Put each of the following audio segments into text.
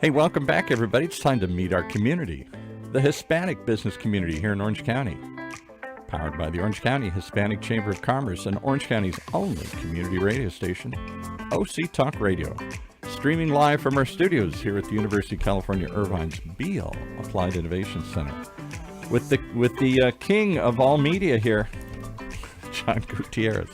Hey, welcome back, everybody. It's time to meet our community, the Hispanic business community here in Orange County. Powered by the Orange County Hispanic Chamber of Commerce and Orange County's only community radio station, OC Talk Radio. Streaming live from our studios here at the University of California, Irvine's Beale Applied Innovation Center. With the king of all media here, John Gutierrez.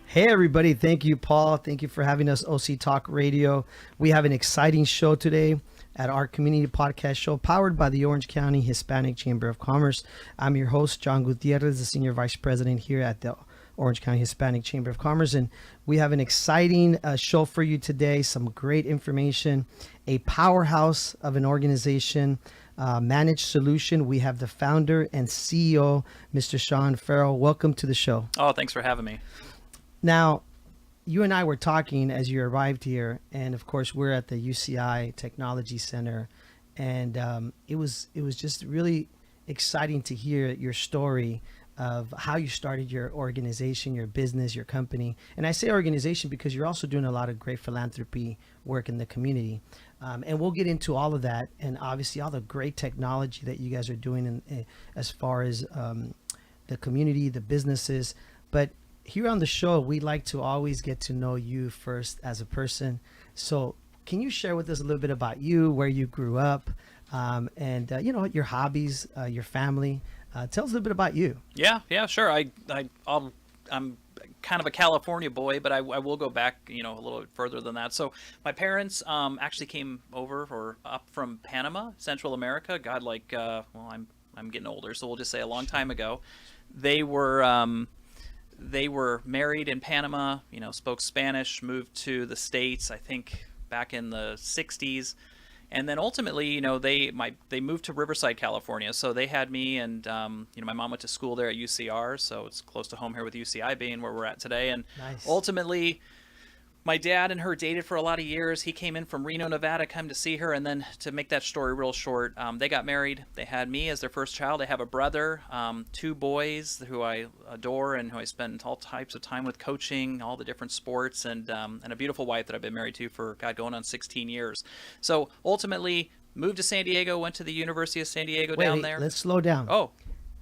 Hey everybody, thank you, Paul. Thank you for having us, OC Talk Radio. We have an exciting show today at our community podcast show powered by the Orange County Hispanic Chamber of Commerce. I'm your host, John Gutierrez, the Senior Vice President here at the Orange County Hispanic Chamber of Commerce. And we have an exciting show for you today, some great information, a powerhouse of an organization, Managed Solution. We have the founder and CEO, Mr. Sean Ferrel. Welcome to the show. Oh, thanks for having me. Now, you and I were talking as you arrived here, and of course, we're at the UCI Technology Center, and it was just really exciting to hear your story of how you started your organization, your business, your company. And I say organization because you're also doing a lot of great philanthropy work in the community, and we'll get into all of that, and obviously all the great technology that you guys are doing as far as the community, the businesses, but here on the show, we like to always get to know you first as a person. So can you share with us a little bit about you, where you grew up, and your hobbies, your family? Tell us a little bit about you. Yeah, sure. I'm kind of a California boy, but I will go back, a little bit further than that. So my parents actually came over or up from Panama, Central America. God, I'm getting older, so we'll just say a long time ago. They were married in Panama, spoke Spanish, moved to the States, I think back in the 60s. And then ultimately, they moved to Riverside, California. So they had me and, my mom went to school there at UCR. So it's close to home here with UCI being where we're at today. And Nice. Ultimately, my dad and her dated for a lot of years. He came in from Reno, Nevada, come to see her. And then to make that story real short, they got married. They had me as their first child. They have a brother, two boys who I adore and who I spend all types of time with, coaching all the different sports, and a beautiful wife that I've been married to for, going on 16 years. So ultimately, moved to San Diego, went to the University of San Diego down there. Let's slow down. Oh,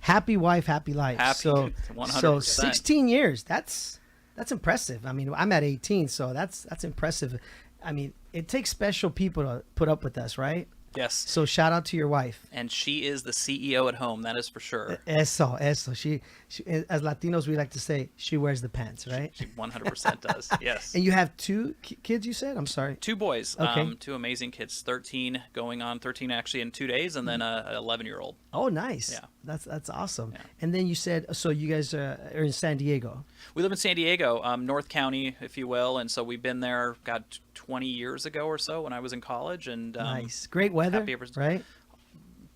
Happy wife, happy life. happy, So 100%. 16 years, that's impressive. I mean, I'm at 18, so that's impressive. I mean, it takes special people to put up with us, right? Yes. So shout out to your wife. And she is the CEO at home, that is for sure. Eso. She, as Latinos, we like to say, she wears the pants, right? She 100% does, yes. And you have two kids, you said? I'm sorry. Two boys, Okay. Two amazing kids, 13 going on 13 actually in 2 days, and then an 11-year-old. Oh, nice. Yeah. That's awesome. Yeah. And then you said, so you guys are in San Diego. We live in San Diego, North County, if you will, and so we've been there, 20 years ago or so when I was in college. And Nice. Great weather, happy ever- right?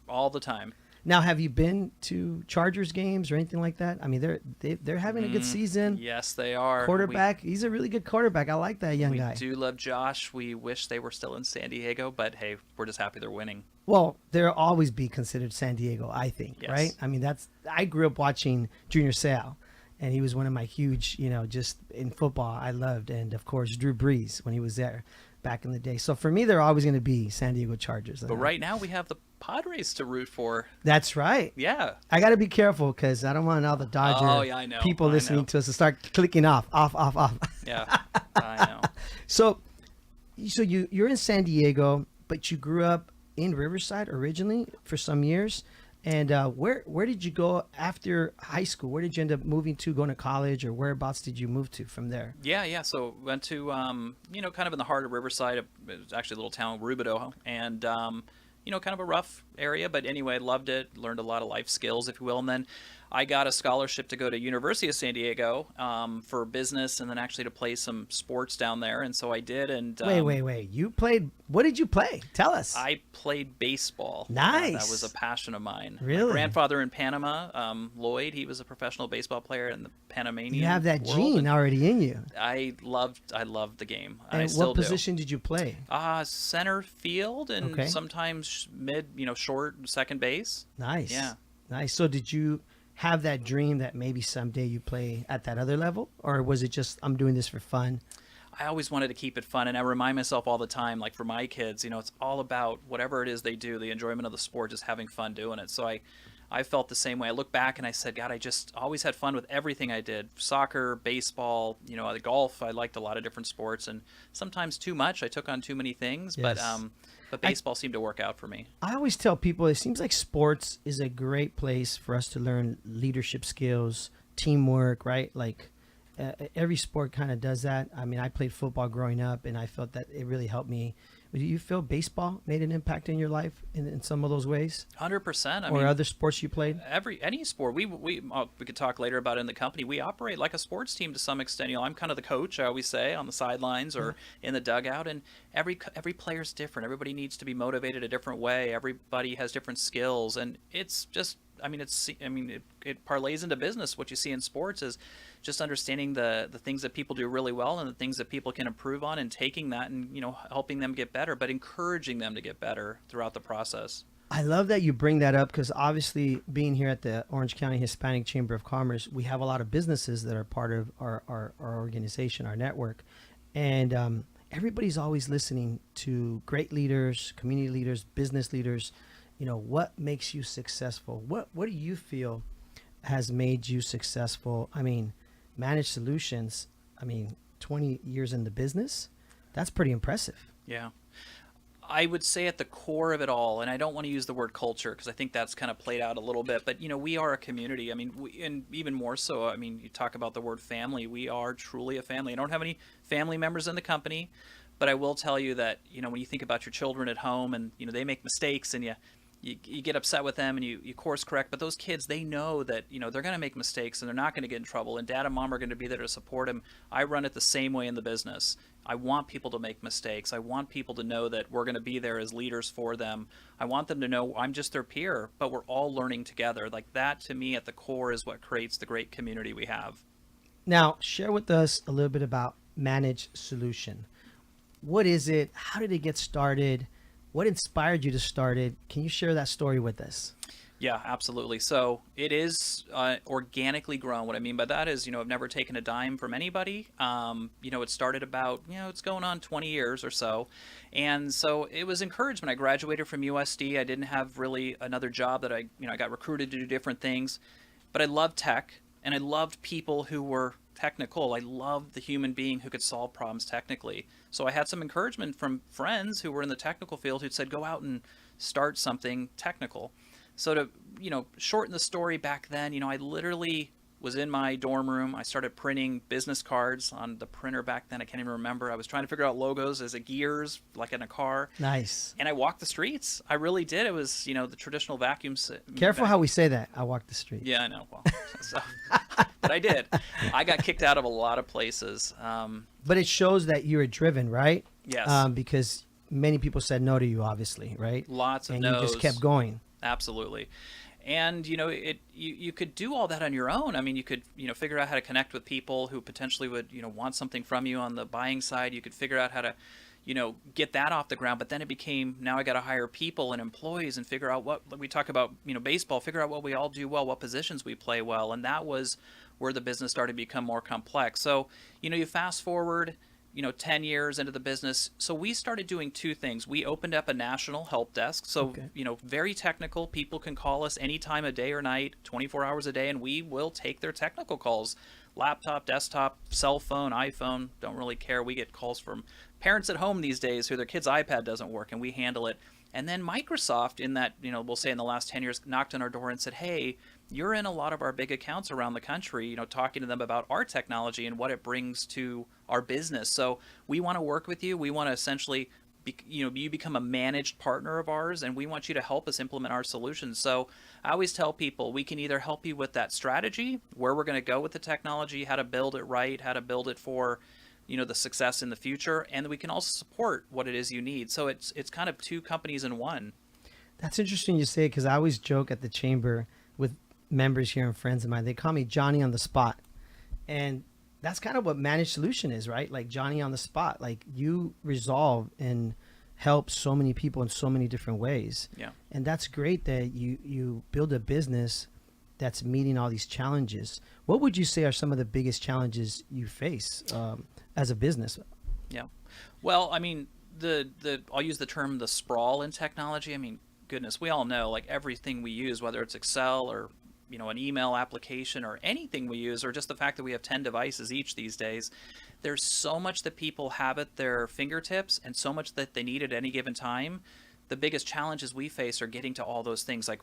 all the time. Now, have you been to Chargers games or anything like that? I mean, they're having a good season. Yes, they are. Quarterback, he's a really good quarterback. I like that young We guy. do love Josh. We wish they were still in San Diego, but hey, we're just happy they're winning. Well, they'll always be considered San Diego, I think, Yes. right? I mean, I grew up watching Junior Seau, and he was one of my huge, just in football I loved. And of course, Drew Brees when he was there back in the day. So for me, they're always going to be San Diego Chargers. But right now we have the Padres to root for. That's right. Yeah. I got to be careful because I don't want all the Dodger I know. people I listening know. to us to start clicking off. Yeah, I know. So you're in San Diego, but you grew up in Riverside originally for some years. And where did you go after high school? Where did you end up moving to, going to college, or whereabouts did you move to from there? Yeah. So went to, kind of in the heart of Riverside. It was actually a little town, Rubidoux, and kind of a rough area, but anyway, loved it. Learned a lot of life skills, if you will. And then I got a scholarship to go to University of San Diego for business, and then actually to play some sports down there. And so I did. And Wait. You played? What did you play? Tell us. I played baseball. Nice. That was a passion of mine. Really? My grandfather in Panama, Lloyd, he was a professional baseball player in the Panamanian You have that world, gene and already in you. I loved the game. I And still what position did you play? do. Center field and Okay. sometimes mid, short second base. Nice. Yeah. Nice. So did you have that dream that maybe someday you play at that other level, or was it just I'm doing this for fun? I always wanted to keep it fun, and I remind myself all the time, like for my kids, it's all about whatever it is they do, the enjoyment of the sport, just having fun doing it. So I felt the same way. I look back and I said, God, I just always had fun with everything I did. Soccer, baseball, the golf. I liked a lot of different sports, and sometimes too much. I took on too many things, Yes. but baseball seemed to work out for me. I always tell people it seems like sports is a great place for us to learn leadership skills, teamwork, right? Like every sport kind of does that. I mean, I played football growing up, and I felt that it really helped me. Do you feel baseball made an impact in your life in some of those ways? 100%. Or other sports you played? Any sport. We could talk later about it in the company. We operate like a sports team to some extent. I'm kind of the coach, I always say, on the sidelines or in the dugout, and every player's different. Everybody needs to be motivated a different way. Everybody has different skills, and it's just it parlays into business. What you see in sports is just understanding the things that people do really well and the things that people can improve on, and taking that and helping them get better, but encouraging them to get better throughout the process. I love that you bring that up, because obviously being here at the Orange County Hispanic Chamber of Commerce, we have a lot of businesses that are part of our organization, our network. And everybody's always listening to great leaders, community leaders, business leaders. What makes you successful? What do you feel has made you successful? I mean, Managed Solutions, 20 years in the business, that's pretty impressive. Yeah. I would say at the core of it all, and I don't want to use the word culture because I think that's kind of played out a little bit, but we are a community. And even more so, you talk about the word family. We are truly a family. I don't have any family members in the company, but I will tell you that, when you think about your children at home and, they make mistakes and you get upset with them and you course correct, but those kids, they know that, they're going to make mistakes and they're not going to get in trouble, and dad and mom are going to be there to support them. I run it the same way in the business. I want people to make mistakes. I want people to know that we're going to be there as leaders for them. I want them to know I'm just their peer, but we're all learning together. Like that, to me, at the core is what creates the great community we have. Now, share with us a little bit about Managed Solution. What is it? How did it get started? What inspired you to start it? Can you share that story with us? Yeah, absolutely. So it is organically grown. What I mean by that is, I've never taken a dime from anybody. It started about, it's going on 20 years or so. And so it was encouragement. I graduated from USD. I didn't have really another job that I got recruited to do different things. But I loved tech, and I loved people who were technical. I loved the human being who could solve problems technically. So I had some encouragement from friends who were in the technical field who'd said, go out and start something technical. So to, shorten the story, back then, I literally was in my dorm room. I started printing business cards on the printer back then. I can't even remember. I was trying to figure out logos as gears, like in a car. Nice. And I walked the streets. I really did. It was, the traditional vacuum. Careful how we say that. I walked the streets. Yeah, I know. Well, but I did. I got kicked out of a lot of places. But it shows that you were driven, right? Yes. Because many people said no to you, obviously, right? Lots of and no's. You just kept going. Absolutely. And, you could do all that on your own. You could, figure out how to connect with people who potentially would, want something from you on the buying side. You could figure out how to, get that off the ground. But then it became, now I got to hire people and employees and figure out what we talk about, baseball, figure out what we all do well, what positions we play well. And that was where the business started to become more complex. So, you fast forward, 10 years into the business. So we started doing two things. We opened up a national help desk. So, Okay. Very technical. People can call us any time of day or night, 24 hours a day, and we will take their technical calls. Laptop, desktop, cell phone, iPhone, don't really care. We get calls from parents at home these days who their kid's iPad doesn't work, and we handle it. And then Microsoft, in that, we'll say in the last 10 years, knocked on our door and said, hey, you're in a lot of our big accounts around the country, talking to them about our technology and what it brings to our business. So we want to work with you. We want to essentially, you become a managed partner of ours, and we want you to help us implement our solutions. So I always tell people we can either help you with that strategy, where we're going to go with the technology, how to build it right, how to build it for the success in the future, and we can also support what it is you need. So it's kind of two companies in one. That's interesting you say, because I always joke at the chamber with members here and friends of mine. They call me Johnny on the spot. And that's kind of what Managed Solution is, right? Like Johnny on the spot. Like you resolve and help so many people in so many different ways. Yeah. And that's great that you build a business that's meeting all these challenges. What would you say are some of the biggest challenges you face as a business? Yeah. Well, I mean, the I'll use the term the sprawl in technology. I mean, goodness, we all know like everything we use, whether it's Excel or an email application or anything we use, or just the fact that we have 10 devices each these days, there's so much that people have at their fingertips and so much that they need at any given time. The biggest challenges we face are getting to all those things, like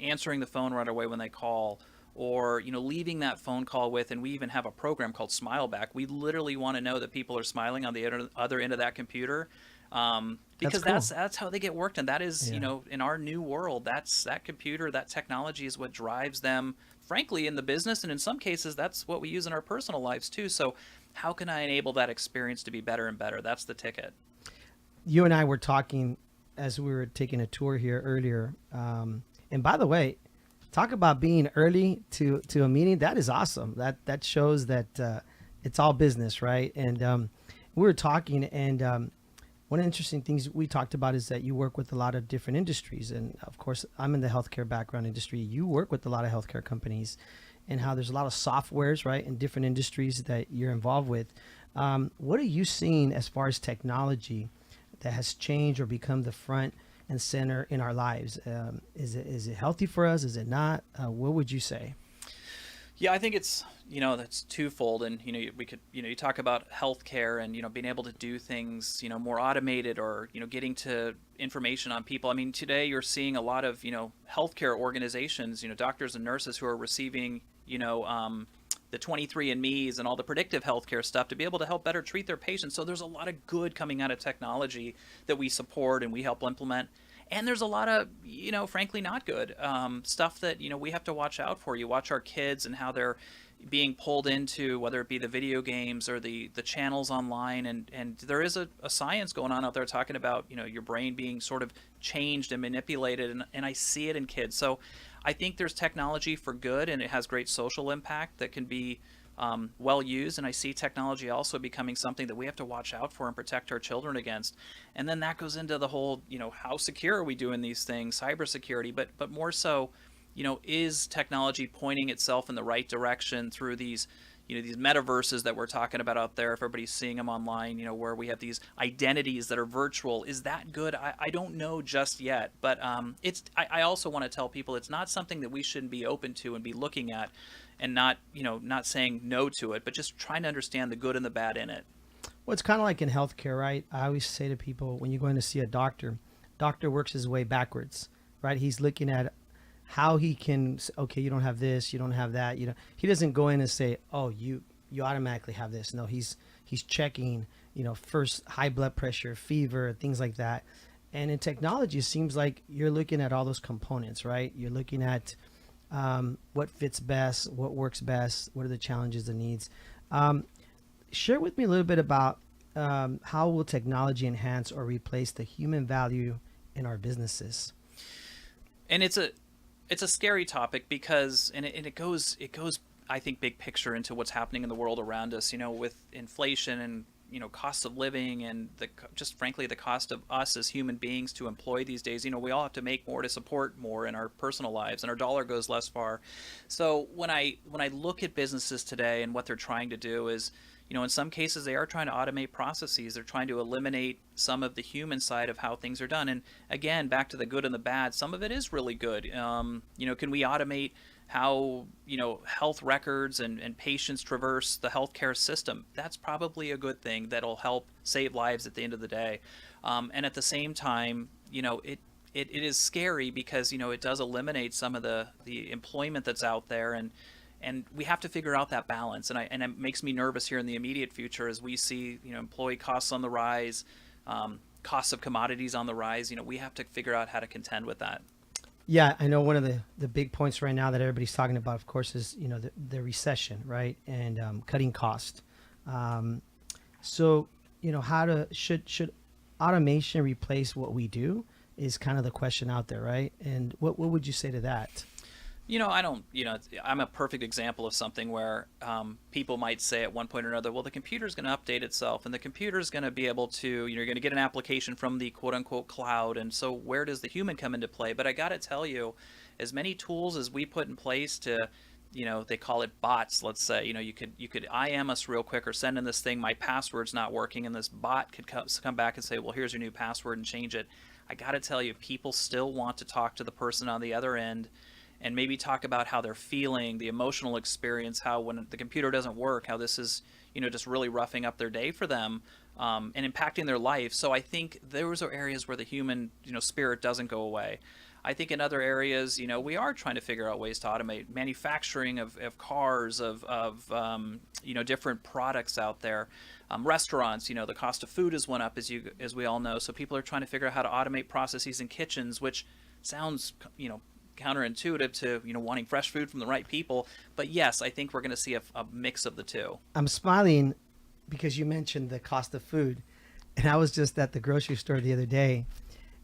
answering the phone right away when they call, or leaving that phone call with, and we even have a program called Smile Back. We literally want to know that people are smiling on the other end of that computer, because cool. that's how they get work done. That is, Yeah. in our new world, that's that computer, that technology is what drives them, frankly, in the business, and in some cases that's what we use in our personal lives too. So how can I enable that experience to be better and better? That's the ticket. You and I were talking as we were taking a tour here earlier. And by the way, talk about being early to a meeting. That is awesome. That shows that it's all business, right? And we were talking, and one of the interesting things we talked about is that you work with a lot of different industries. And of course, I'm in the healthcare background industry. You work with a lot of healthcare companies, and how there's a lot of softwares, right, in different industries that you're involved with. What are you seeing as far as technology that has changed or become the front and center in our lives? Is it healthy for us? Is it not? What would you say? Yeah, I think it's that's twofold, and we could you talk about healthcare and being able to do things more automated, or getting to information on people. I mean, today you're seeing a lot of healthcare organizations, doctors and nurses who are receiving the 23andMe's and all the predictive healthcare stuff to be able to help better treat their patients. So there's a lot of good coming out of technology that we support and we help implement. And there's a lot of, frankly, not good stuff that, we have to watch out for. You watch our kids and how they're being pulled into, whether it be the video games or the channels online. And there is a science going on out there talking about, your brain being sort of changed and manipulated. And I see it in kids. So I think there's technology for good, and it has great social impact that can be well used. And I see technology also becoming something that we have to watch out for and protect our children against. And then that goes into the whole, how secure are we doing these things, cybersecurity, but more so, is technology pointing itself in the right direction through these, these metaverses that we're talking about out there, if everybody's seeing them online, where we have these identities that are virtual. Is that good? I don't know just yet, but I also want to tell people it's not something that we shouldn't be open to and be looking at, and not saying no to it, but just trying to understand the good and the bad in it. Well, it's kind of like in healthcare, right? I always say to people, when you're going to see a doctor works his way backwards, right? He's looking at how he can, okay, you don't have this, you don't have that. He doesn't go in and say, oh, you automatically have this. No, he's checking, first high blood pressure, fever, things like that. And in technology, it seems like you're looking at all those components, right? You're looking at what fits best, what works best, what are the challenges, the needs. Share with me a little bit about how will technology enhance or replace the human value in our businesses? And it's a scary topic because it goes I think big picture into what's happening in the world around us, with inflation and cost of living, and just frankly the cost of us as human beings to employ these days. We all have to make more to support more in our personal lives, and our dollar goes less far. So when I look at businesses today and what they're trying to do is, in some cases they are trying to automate processes. They're trying to eliminate some of the human side of how things are done. And again, back to the good and the bad, some of it is really good. Can we automate how health records and patients traverse the healthcare system? That's probably a good thing that'll help save lives at the end of the day. And at the same time, it is scary because it does eliminate some of the employment that's out there, and we have to figure out that balance. And it makes me nervous here in the immediate future as we see employee costs on the rise, costs of commodities on the rise. We have to figure out how to contend with that. Yeah, I know one of the big points right now that everybody's talking about, of course, is the recession, right, and cutting cost. So should automation replace what we do is kind of the question out there, right? And what would you say to that? I don't, I'm a perfect example of something where people might say at one point or another, well, the computer's going to update itself, and the computer's going to be able to, you're going to get an application from the quote unquote cloud. And so where does the human come into play? But I got to tell you, as many tools as we put in place to they call it bots, let's say. You could IM us real quick or send in this thing, my password's not working, and this bot could come back and say, well, here's your new password, and change it. I got to tell you, people still want to talk to the person on the other end and maybe talk about how they're feeling, the emotional experience, how when the computer doesn't work, how this is, just really roughing up their day for them, and impacting their life. So I think those are areas where the human, spirit doesn't go away. I think in other areas, we are trying to figure out ways to automate manufacturing of cars, of different products out there. Restaurants, the cost of food has went up, as we all know. So people are trying to figure out how to automate processes in kitchens, which sounds, counterintuitive to, wanting fresh food from the right people. But yes, I think we're going to see a mix of the two. I'm smiling because you mentioned the cost of food. And I was just at the grocery store the other day.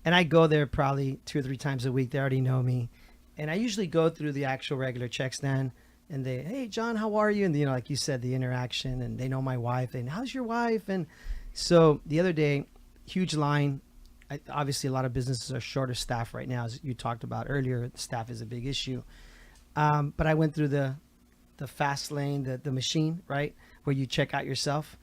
And I go there probably 2 or 3 times a week. They already know me. And I usually go through the actual regular check stand. And they, hey, John, how are you? And, like you said, the interaction. And they know my wife. And how's your wife? And so the other day, huge line. Obviously, a lot of businesses are short of staff right now. As you talked about earlier, staff is a big issue. But I went through the fast lane, the machine, right, where you check out yourself.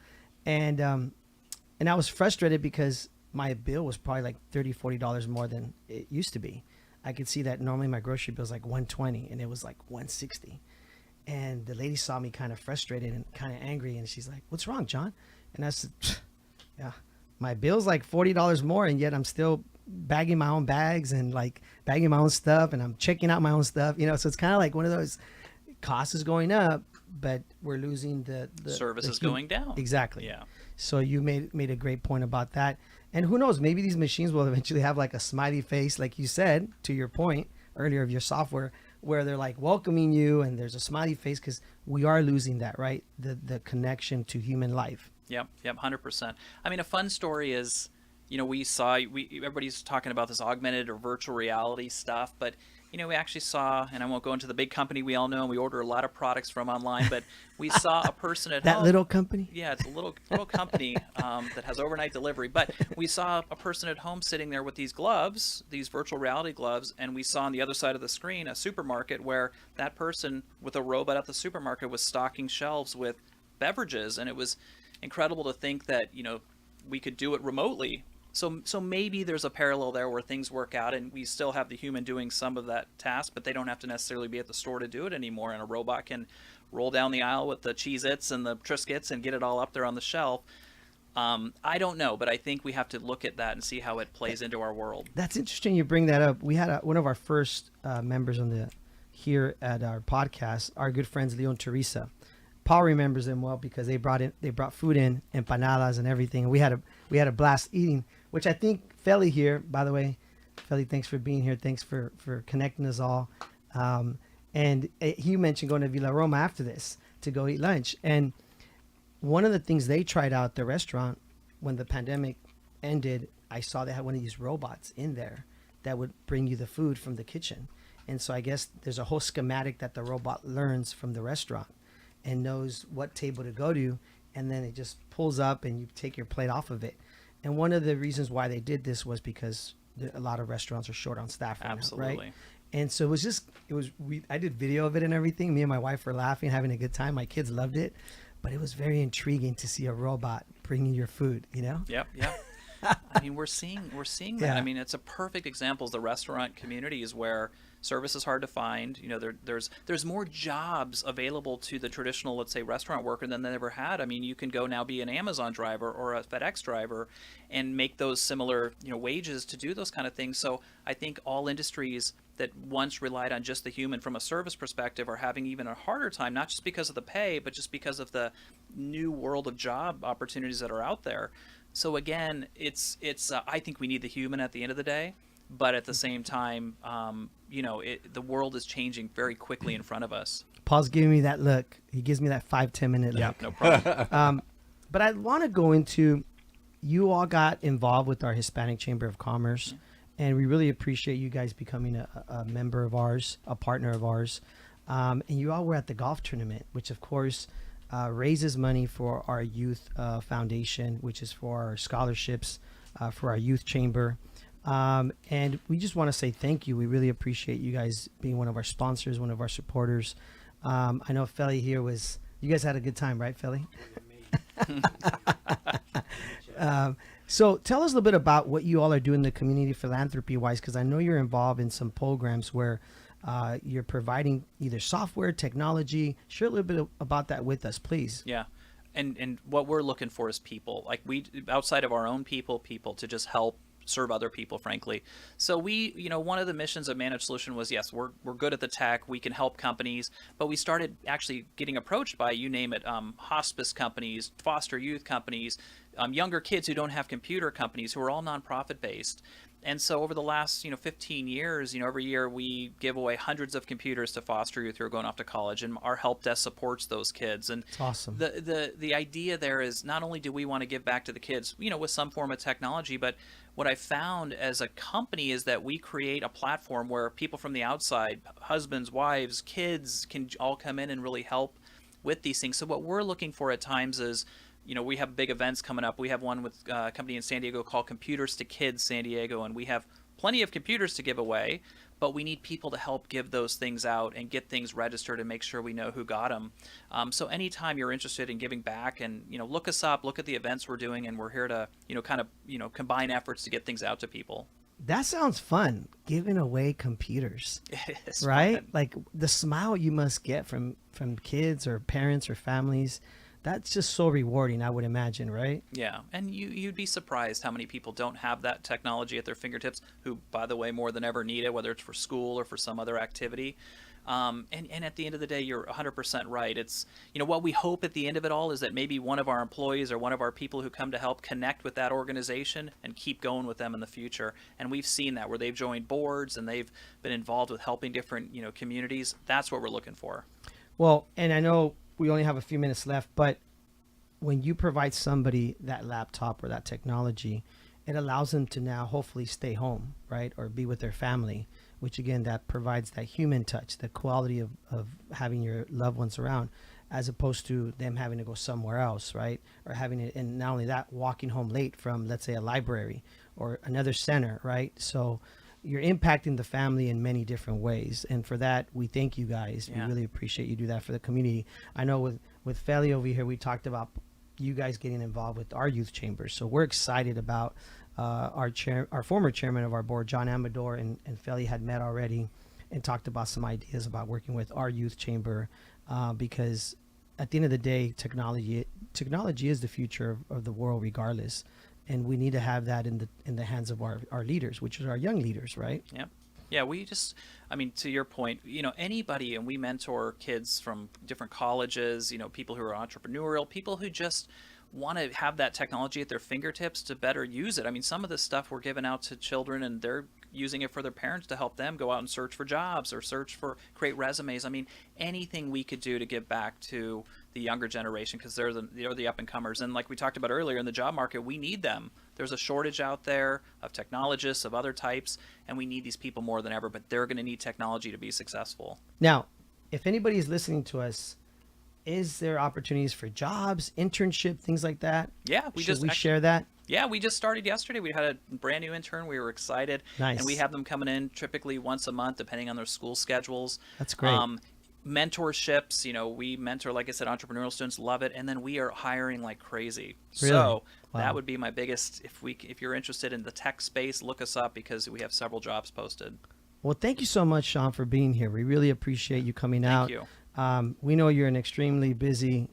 And I was frustrated because my bill was probably like $30, $40 more than it used to be. I could see that normally my grocery bill is like $120 and it was like $160. And the lady saw me kind of frustrated and kind of angry. And she's like, what's wrong, John? And I said, yeah, my bill's like $40 more. And yet I'm still bagging my own bags and like bagging my own stuff. And I'm checking out my own stuff, so it's kind of like one of those costs is going up, but we're losing the service is going down. Exactly. Yeah. So you made a great point about that. And who knows, maybe these machines will eventually have like a smiley face, like you said, to your point earlier of your software, where they're like welcoming you and there's a smiley face, because we are losing that, right? The connection to human life. Yep, 100%. I mean, a fun story is, everybody's talking about this augmented or virtual reality stuff, but we actually saw, and I won't go into the big company we all know, and we order a lot of products from online, but we saw a person at home. That little company? Yeah, it's a little company that has overnight delivery. But we saw a person at home sitting there with these gloves, these virtual reality gloves, and we saw on the other side of the screen a supermarket where that person with a robot at the supermarket was stocking shelves with beverages, and it was incredible to think that, we could do it remotely. So maybe there's a parallel there where things work out and we still have the human doing some of that task, but they don't have to necessarily be at the store to do it anymore. And a robot can roll down the aisle with the Cheez-Its and the Triscuits and get it all up there on the shelf. I don't know, but I think we have to look at that and see how it plays into our world. That's interesting you bring that up. We had one of our first members here at our podcast, our good friends Leo and Teresa. Paul remembers them well because they brought food in, empanadas and everything. And we had a blast eating, which I think Feli here, by the way, Feli, thanks for being here. Thanks for connecting us all. And he mentioned going to Villa Roma after this to go eat lunch. And one of the things they tried out at the restaurant when the pandemic ended, I saw they had one of these robots in there that would bring you the food from the kitchen. And so I guess there's a whole schematic that the robot learns from the restaurant and knows what table to go to, and then it just pulls up and you take your plate off of it. And one of the reasons why they did this was because a lot of restaurants are short on staff right Absolutely. now, right? And so I did video of it and everything. Me and my wife were laughing, having a good time. My kids loved it, but it was very intriguing to see a robot bringing your food, Yep. I mean, we're seeing that. Yeah. I mean, it's a perfect example of the restaurant communities where service is hard to find. There's more jobs available to the traditional, let's say, restaurant worker than they ever had. I mean, you can go now be an Amazon driver or a FedEx driver and make those similar, wages to do those kind of things. So I think all industries that once relied on just the human from a service perspective are having even a harder time, not just because of the pay, but just because of the new world of job opportunities that are out there. So again, it's I think we need the human at the end of the day, but at the same time, the world is changing very quickly in front of us. Paul's giving me that look. He gives me that 5-10 minute look. Yeah, no problem. But I want to go into, you all got involved with our Hispanic Chamber of Commerce, and we really appreciate you guys becoming a member of ours, a partner of ours. And you all were at the golf tournament, which of course raises money for our youth foundation, which is for our scholarships for our youth chamber. And we just want to say thank you. We really appreciate you guys being one of our sponsors, one of our supporters. I know Feli here you guys had a good time, right, Feli? So tell us a little bit about what you all are doing in the community philanthropy-wise, because I know you're involved in some programs where you're providing either software, technology. Share a little bit about that with us, please. Yeah. And what we're looking for is people, like we, outside of our own people to just help serve other people, frankly. So we, one of the missions of Managed Solution was, yes, we're good at the tech, we can help companies, but we started actually getting approached by, you name it, hospice companies, foster youth companies, younger kids who don't have computer companies, who are all nonprofit based. And so over the last, 15 years, every year we give away hundreds of computers to foster youth who are going off to college, and our help desk supports those kids. And it's awesome. The idea there is not only do we want to give back to the kids, with some form of technology, but what I found as a company is that we create a platform where people from the outside, husbands, wives, kids, can all come in and really help with these things. So what we're looking for at times is, we have big events coming up. We have one with a company in San Diego called Computers to Kids San Diego, and we have plenty of computers to give away, but we need people to help give those things out and get things registered and make sure we know who got them. So anytime you're interested in giving back, and look us up, look at the events we're doing, and we're here to combine efforts to get things out to people. That sounds fun, giving away computers. It's right? fun. Like the smile you must get from kids or parents or families. That's just so rewarding, I would imagine, right? Yeah, and you'd be surprised how many people don't have that technology at their fingertips, who, by the way, more than ever need it, whether it's for school or for some other activity. And at the end of the day, you're 100% right. It's, what we hope at the end of it all is that maybe one of our employees or one of our people who come to help connect with that organization and keep going with them in the future. And we've seen that where they've joined boards and they've been involved with helping different, communities. That's what we're looking for. Well, and I know we only have a few minutes left, but when you provide somebody that laptop or that technology, it allows them to now hopefully stay home, right? Or be with their family, which again, that provides that human touch, the quality of having your loved ones around, as opposed to them having to go somewhere else, right? Or having it, and not only that, walking home late from, let's say, a library or another center, right? So you're impacting the family in many different ways. And for that, we thank you guys. Yeah. We really appreciate you do that for the community. I know with Feli over here, we talked about you guys getting involved with our youth chambers. So we're excited about our former chairman of our board, John Amador, and Feli had met already and talked about some ideas about working with our youth chamber because at the end of the day, technology is the future of the world regardless. And we need to have that in the hands of our leaders, which is our young leaders, right? Yeah. Yeah, we just, to your point, anybody, and we mentor kids from different colleges, people who are entrepreneurial, people who just want to have that technology at their fingertips to better use it. Some of the stuff we're giving out to children, and they're using it for their parents to help them go out and search for jobs or create resumes. Anything we could do to give back to the younger generation, because they're the up and comers. And like we talked about earlier, in the job market, we need them. There's a shortage out there of technologists of other types, and we need these people more than ever, but they're going to need technology to be successful. Now, if anybody is listening to us, is there opportunities for jobs, internship, things like that? Yeah, Should we share that? Yeah, we just started yesterday. We had a brand new intern. We were excited. Nice. And we have them coming in typically once a month, depending on their school schedules. That's great. Mentorships, we mentor, like I said, entrepreneurial students, love it. And then we are hiring like crazy. Really? So Wow. that would be my biggest, if you're interested in the tech space, look us up, because we have several jobs posted. Well, thank you so much, Sean, for being here. We really appreciate you coming out. Thank you. We know you're an extremely busy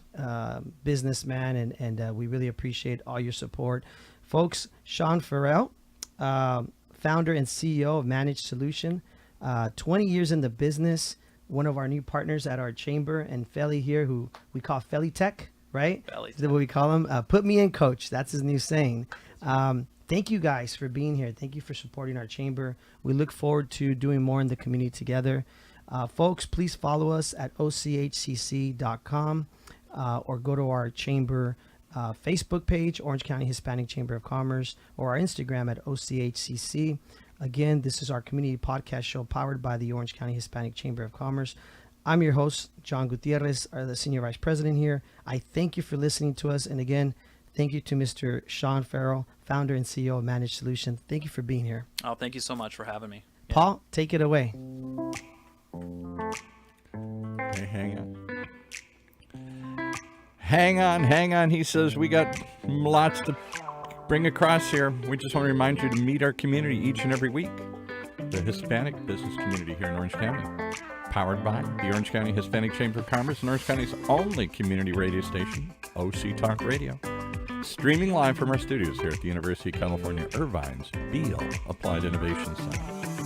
businessman, and we really appreciate all your support. Folks, Sean Ferrel, founder and CEO of Managed Solution, 20 years in the business, one of our new partners at our chamber, and Feli here, who we call Feli Tech, right? Feli Is that what we call him? Put me in, coach. That's his new saying. Thank you guys for being here. Thank you for supporting our chamber. We look forward to doing more in the community together. Folks, please follow us at ochcc.com or go to our chamber Facebook page, Orange County Hispanic Chamber of Commerce, or our Instagram at ochcc. Again, this is our community podcast show powered by the Orange County Hispanic Chamber of Commerce. I'm your host, John Gutierrez, the Senior Vice President here. I thank you for listening to us. And again, thank you to Mr. Sean Ferrel, founder and CEO of Managed Solution. Thank you for being here. Oh, thank you so much for having me. Paul, take it away. Hey, Hang on. He says we got lots to bring across here. We just want to remind you to meet our community each and every week. The Hispanic business community here in Orange County. Powered by the Orange County Hispanic Chamber of Commerce and Orange County's only community radio station, OC Talk Radio. Streaming live from our studios here at the University of California, Irvine's Beale Applied Innovation Center.